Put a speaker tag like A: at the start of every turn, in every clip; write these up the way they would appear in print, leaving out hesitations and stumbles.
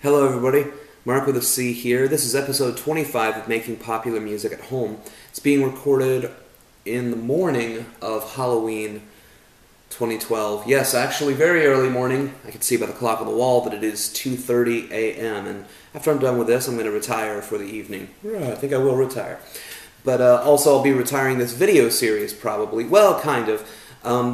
A: Hello everybody, Mark with a C here. This is episode 25 of Making Popular Music at Home. It's being recorded in the morning of Halloween 2012. Yes, actually very early morning. I can see by the clock on the wall that it is 2:30 a.m. And after I'm done with this, I'm going to retire for the evening. I think I will retire. But also I'll be retiring this video series probably. Well, kind of.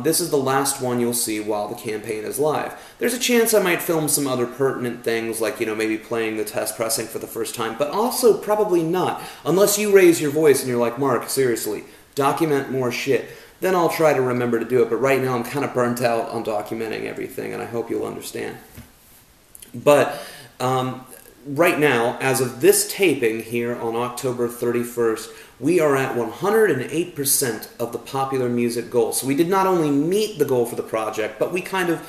A: This is the last one you'll see while the campaign is live. There's a chance I might film some other pertinent things, like, maybe playing the test pressing for the first time, but also probably not. Unless you raise your voice and you're like, Mark, seriously, document more shit. Then I'll try to remember to do it, but right now I'm kind of burnt out on documenting everything, and I hope you'll understand. But right now, as of this taping here on October 31st, we are at 108% of the popular music goal. So we did not only meet the goal for the project, but we kind of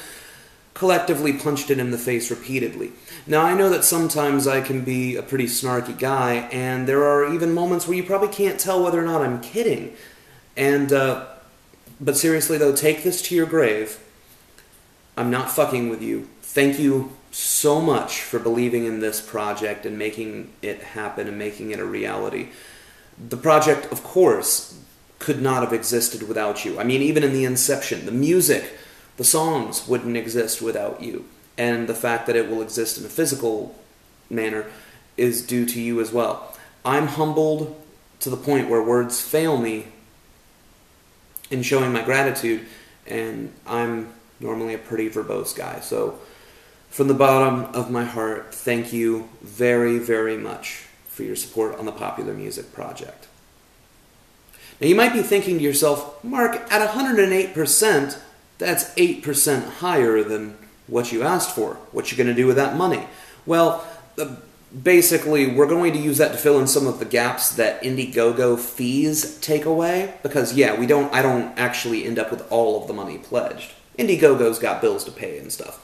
A: collectively punched it in the face repeatedly. Now, I know that sometimes I can be a pretty snarky guy, and there are even moments where you probably can't tell whether or not I'm kidding. And, but seriously though, take this to your grave. I'm not fucking with you. Thank you so much for believing in this project and making it happen and making it a reality. The project, of course, could not have existed without you. I mean, even in the inception, the music, the songs wouldn't exist without you. And the fact that it will exist in a physical manner is due to you as well. I'm humbled to the point where words fail me in showing my gratitude, and I'm normally a pretty verbose guy. So, from the bottom of my heart, thank you very, very much for your support on the Popular Music Project. Now you might be thinking to yourself, Mark, at 108%, that's 8% higher than what you asked for. What you going to do with that money? Well, basically, we're going to use that to fill in some of the gaps that Indiegogo fees take away. Because, yeah, I don't actually end up with all of the money pledged. Indiegogo's got bills to pay and stuff.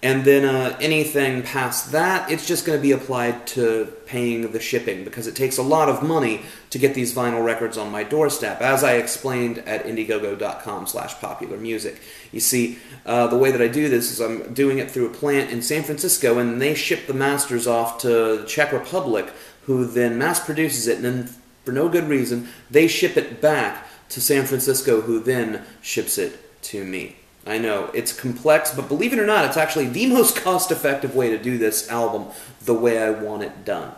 A: And then anything past that, it's just going to be applied to paying the shipping, because it takes a lot of money to get these vinyl records on my doorstep, as I explained at indiegogo.com/popularmusic. You see, the way that I do this is I'm doing it through a plant in San Francisco, and they ship the masters off to the Czech Republic, who then mass produces it, and then, for no good reason, they ship it back to San Francisco, who then ships it to me. I know, it's complex, but believe it or not, it's actually the most cost-effective way to do this album the way I want it done.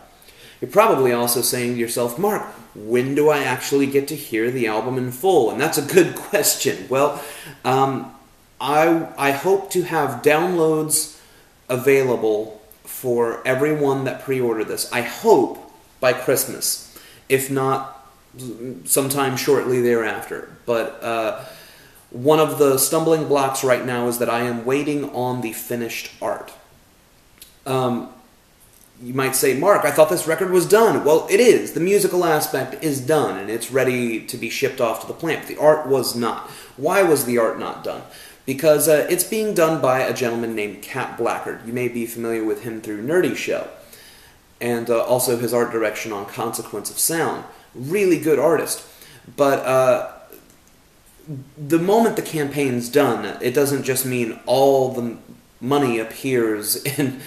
A: You're probably also saying to yourself, Mark, when do I actually get to hear the album in full? And that's a good question. Well, I hope to have downloads available for everyone that pre-ordered this. I hope by Christmas, if not sometime shortly thereafter. But one of the stumbling blocks right now is that I am waiting on the finished art. You might say, Mark, I thought this record was done. Well, it is. The musical aspect is done, and it's ready to be shipped off to the plant. The art was not. Why was the art not done? Because it's being done by a gentleman named Cat Blackard. You may be familiar with him through Nerdy Show, and also his art direction on Consequence of Sound. Really good artist. But the moment the campaign's done, it doesn't just mean all the money appears in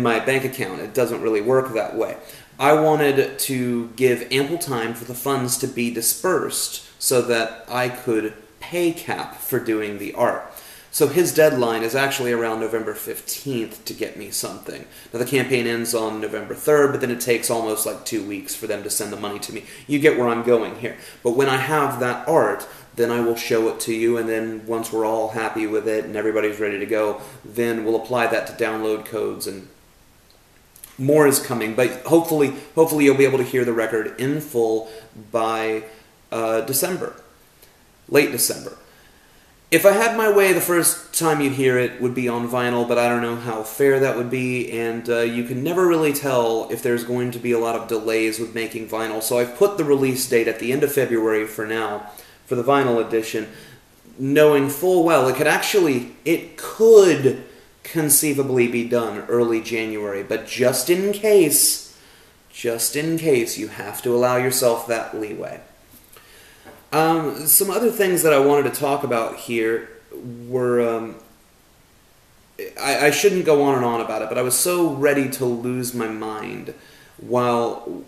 A: my bank account. It doesn't really work that way. I wanted to give ample time for the funds to be dispersed so that I could pay Cap for doing the art. So his deadline is actually around November 15th to get me something. Now the campaign ends on November 3rd, but then it takes almost like 2 weeks for them to send the money to me. You get where I'm going here. But when I have that art, then I will show it to you, and then once we're all happy with it and everybody's ready to go, then we'll apply that to download codes, and more is coming. But hopefully you'll be able to hear the record in full by December, late December. If I had my way, the first time you'd hear it would be on vinyl, but I don't know how fair that would be, and you can never really tell if there's going to be a lot of delays with making vinyl. So I've put the release date at the end of February for now, for the vinyl edition, knowing full well it could conceivably be done early January, but just in case, you have to allow yourself that leeway. Some other things that I wanted to talk about here were I shouldn't go on and on about it, but I was so ready to lose my mind while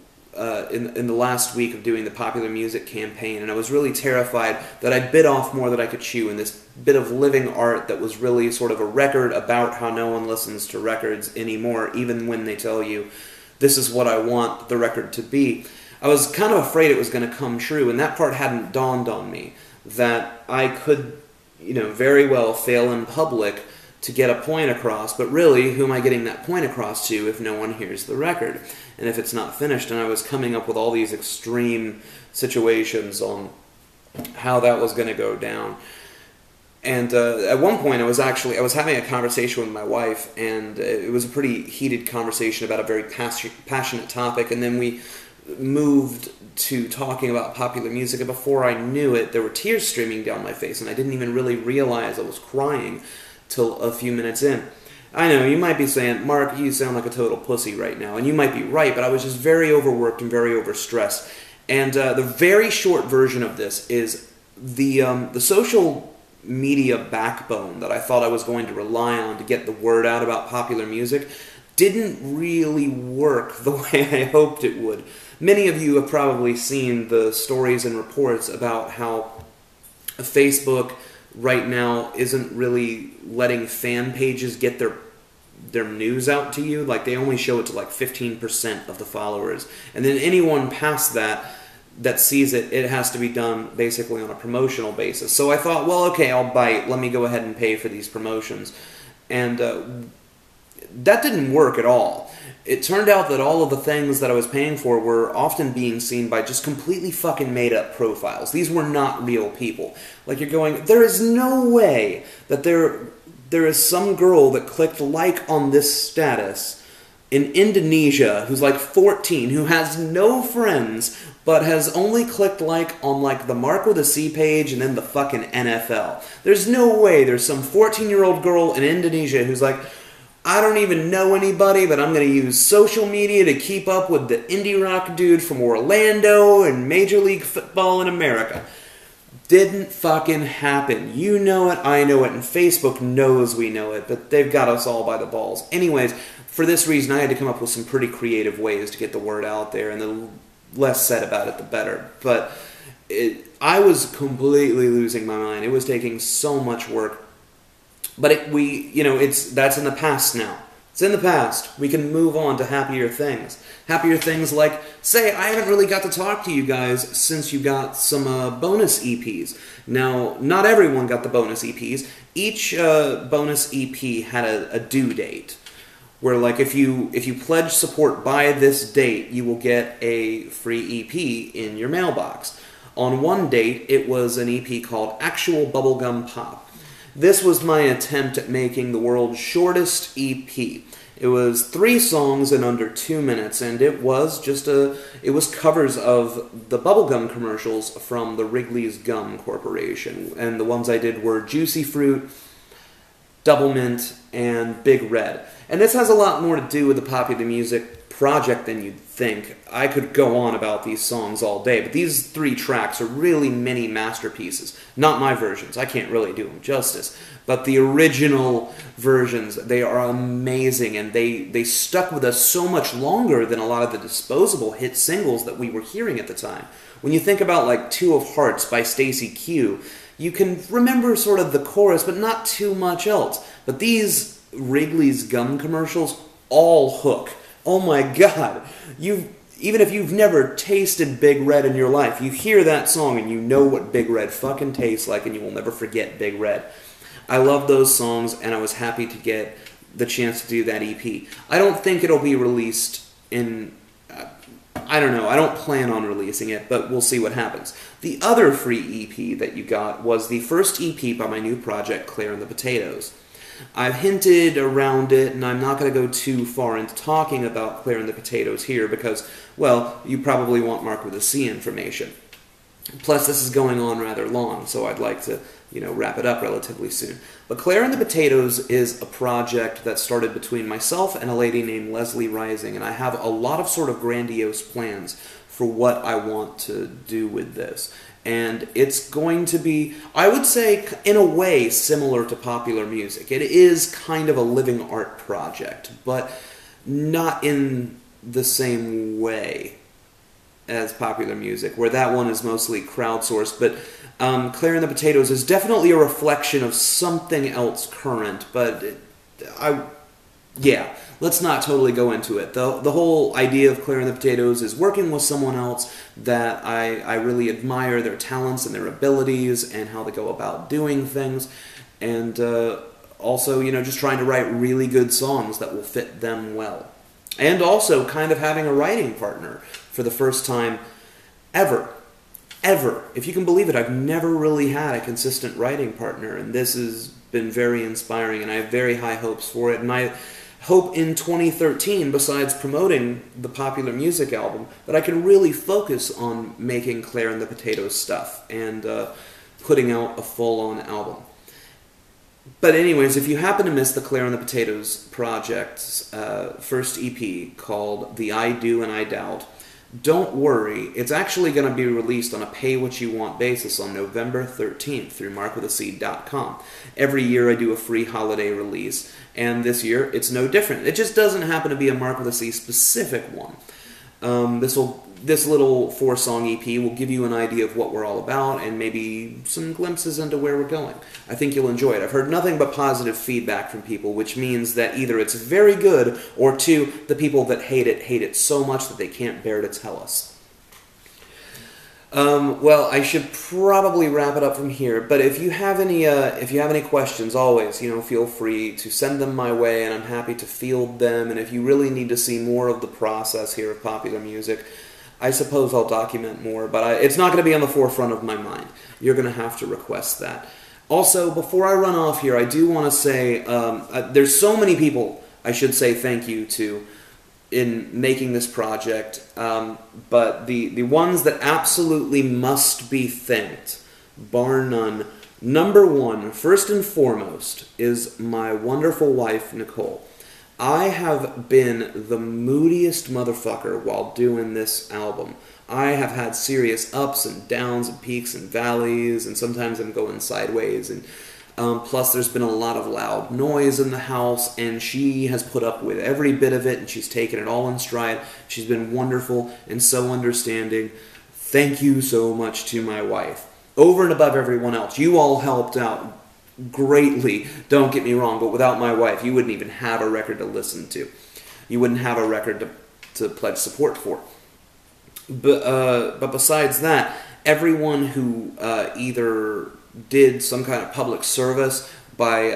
A: in the last week of doing the popular music campaign, and I was really terrified that I bit off more than I could chew in this bit of living art that was really sort of a record about how no one listens to records anymore, even when they tell you, this is what I want the record to be. I was kind of afraid it was going to come true, and that part hadn't dawned on me, that I could, very well fail in public to get a point across, but really, who am I getting that point across to if no one hears the record, and if it's not finished? And I was coming up with all these extreme situations on how that was going to go down. And at one point, I was having a conversation with my wife, and it was a pretty heated conversation about a very passionate topic, and then we moved to talking about popular music, and before I knew it, there were tears streaming down my face, and I didn't even really realize I was crying till a few minutes in. I know, you might be saying, Mark, you sound like a total pussy right now, and you might be right, but I was just very overworked and very overstressed. And the very short version of this is the social media backbone that I thought I was going to rely on to get the word out about popular music didn't really work the way I hoped it would. Many of you have probably seen the stories and reports about how Facebook right now isn't really letting fan pages get their news out to you. Like, they only show it to like 15% of the followers, and then anyone past that sees it, it has to be done basically on a promotional basis. So I thought, well, okay, I'll bite. Let me go ahead and pay for these promotions. And that didn't work at all. It turned out that all of the things that I was paying for were often being seen by just completely fucking made-up profiles. These were not real people. Like, you're going, there is no way that there is some girl that clicked like on this status in Indonesia who's like 14, who has no friends, but has only clicked like on like the Mark with a C page and then the fucking NFL. There's no way there's some 14-year-old girl in Indonesia who's like, I don't even know anybody, but I'm going to use social media to keep up with the indie rock dude from Orlando and Major League Football in America. Didn't fucking happen. You know it, I know it, and Facebook knows we know it, but they've got us all by the balls. Anyways, for this reason, I had to come up with some pretty creative ways to get the word out there, and the less said about it, the better. But I was completely losing my mind. It was taking so much work. But that's in the past now. It's in the past. We can move on to happier things. Happier things like, say, I haven't really got to talk to you guys since you got some bonus EPs. Now, not everyone got the bonus EPs. Each bonus EP had a due date, where like if you pledge support by this date, you will get a free EP in your mailbox. On one date, it was an EP called Actual Bubblegum Pop. This was my attempt at making the world's shortest EP. It was 3 songs in under 2 minutes, and it was covers of the bubblegum commercials from the Wrigley's Gum Corporation. And the ones I did were Juicy Fruit, Double Mint, and Big Red. And this has a lot more to do with the popular music project than you'd think. I could go on about these songs all day, but these 3 tracks are really mini masterpieces. Not my versions. I can't really do them justice. But the original versions, they are amazing, and they stuck with us so much longer than a lot of the disposable hit singles that we were hearing at the time. When you think about like Two of Hearts by Stacey Q, you can remember sort of the chorus, but not too much else. But these Wrigley's Gum commercials all hook. Oh my god, even if you've never tasted Big Red in your life, you hear that song and you know what Big Red fucking tastes like, and you will never forget Big Red. I love those songs, and I was happy to get the chance to do that EP. I don't think it'll be released in... I don't know, I don't plan on releasing it, but we'll see what happens. The other free EP that you got was the first EP by my new project, Claire and the Potatoes. I've hinted around it, and I'm not going to go too far into talking about Claire and the Potatoes here because, well, you probably want Mark with a C information. Plus, this is going on rather long, so I'd like to, wrap it up relatively soon. But Claire and the Potatoes is a project that started between myself and a lady named Leslie Rising, and I have a lot of sort of grandiose plans for what I want to do with this. And it's going to be, I would say, in a way, similar to popular music. It is kind of a living art project, but not in the same way as popular music, where that one is mostly crowdsourced. But Claire and the Potatoes is definitely a reflection of something else current, but yeah, let's not totally go into it. The whole idea of Claire and the Potatoes is working with someone else that I really admire their talents and their abilities and how they go about doing things. And also, you know, just trying to write really good songs that will fit them well. And also kind of having a writing partner for the first time ever. Ever. If you can believe it, I've never really had a consistent writing partner, and this has been very inspiring, and I have very high hopes for it. And I hope in 2013, besides promoting the popular music album, that I can really focus on making Claire and the Potatoes stuff and putting out a full-on album. But anyways, if you happen to miss the Claire and the Potatoes project's first EP called The I Do and I Doubt, don't worry, it's actually going to be released on a pay-what-you-want basis on November 13th through markwithac.com. Every year I do a free holiday release, and this year it's no different. It just doesn't happen to be a Mark with a C specific one. This little 4-song EP will give you an idea of what we're all about and maybe some glimpses into where we're going. I think you'll enjoy it. I've heard nothing but positive feedback from people, which means that either it's very good, or two, the people that hate it so much that they can't bear to tell us. Well, I should probably wrap it up from here, but if you have any questions, always, you know, feel free to send them my way, and I'm happy to field them. And if you really need to see more of the process here of popular music, I suppose I'll document more, but it's not going to be on the forefront of my mind. You're going to have to request that. Also, before I run off here, I do want to say, there's so many people I should say thank you to in making this project, but the ones that absolutely must be thanked, bar none, number one, first and foremost, is my wonderful wife, Nicole. I have been the moodiest motherfucker while doing this album. I have had serious ups and downs and peaks and valleys, and sometimes I'm going sideways, and plus there's been a lot of loud noise in the house, and she has put up with every bit of it, and she's taken it all in stride. She's been wonderful and so understanding. Thank you so much to my wife. Over and above everyone else. You all helped out greatly, don't get me wrong, but without my wife, you wouldn't even have a record to listen to. You wouldn't have a record to pledge support for. But besides that, everyone who either did some kind of public service by,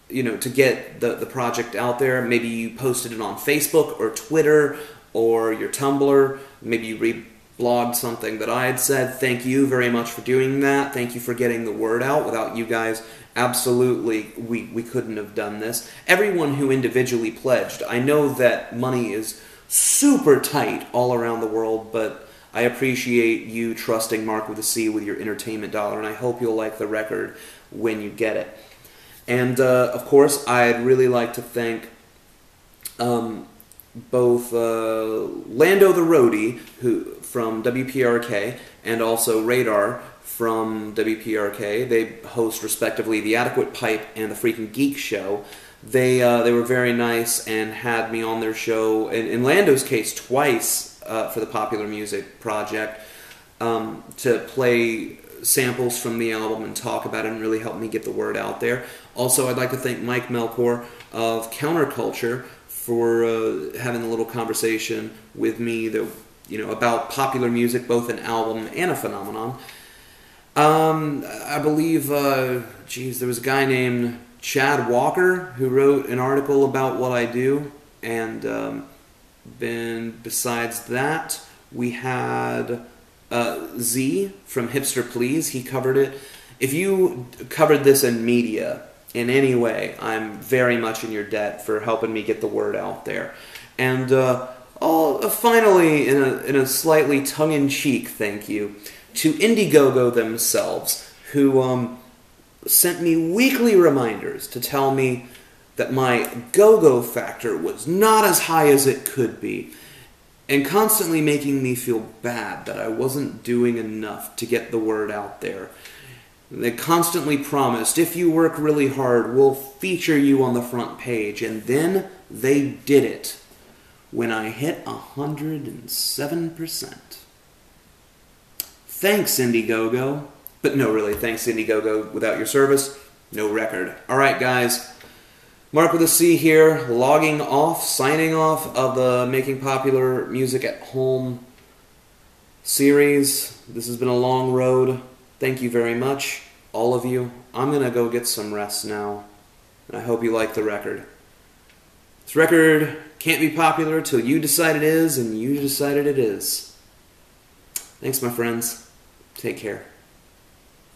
A: to get the project out there, maybe you posted it on Facebook or Twitter or your Tumblr, maybe you reblogged something that I had said. Thank you very much for doing that. Thank you for getting the word out. Without you guys, absolutely, we couldn't have done this. Everyone who individually pledged, I know that money is super tight all around the world, but I appreciate you trusting Mark with a C with your entertainment dollar, and I hope you'll like the record when you get it. And, of course, I'd really like to thank both Lando the Roadie from WPRK and also Radar from WPRK. They host, respectively, The Adequate Pipe and The Freaking Geek Show. They were very nice and had me on their show, in Lando's case, twice for the Popular Music Project, to play samples from the album and talk about it and really help me get the word out there. Also, I'd like to thank Mike Melkor of Counterculture for having a little conversation with me about popular music, both an album and a phenomenon. I believe, there was a guy named Chad Walker who wrote an article about what I do, and then besides that, we had Z from Hipster Please. He covered it. If you covered this in media in any way, I'm very much in your debt for helping me get the word out there. And finally, in a slightly tongue-in-cheek thank you to Indiegogo themselves, who sent me weekly reminders to tell me that my go-go factor was not as high as it could be. and constantly making me feel bad that I wasn't doing enough to get the word out there. They constantly promised, if you work really hard, we'll feature you on the front page. And then they did it when I hit 107%. Thanks, Indiegogo. But no, really, thanks, Indiegogo. Without your service, no record. Alright, guys. Mark with a C here, logging off, signing off of the Making Popular Music at Home series. This has been a long road. Thank you very much, all of you. I'm going to go get some rest now, and I hope you like the record. This record can't be popular till you decide it is, and you decided it is. Thanks, my friends. Take care.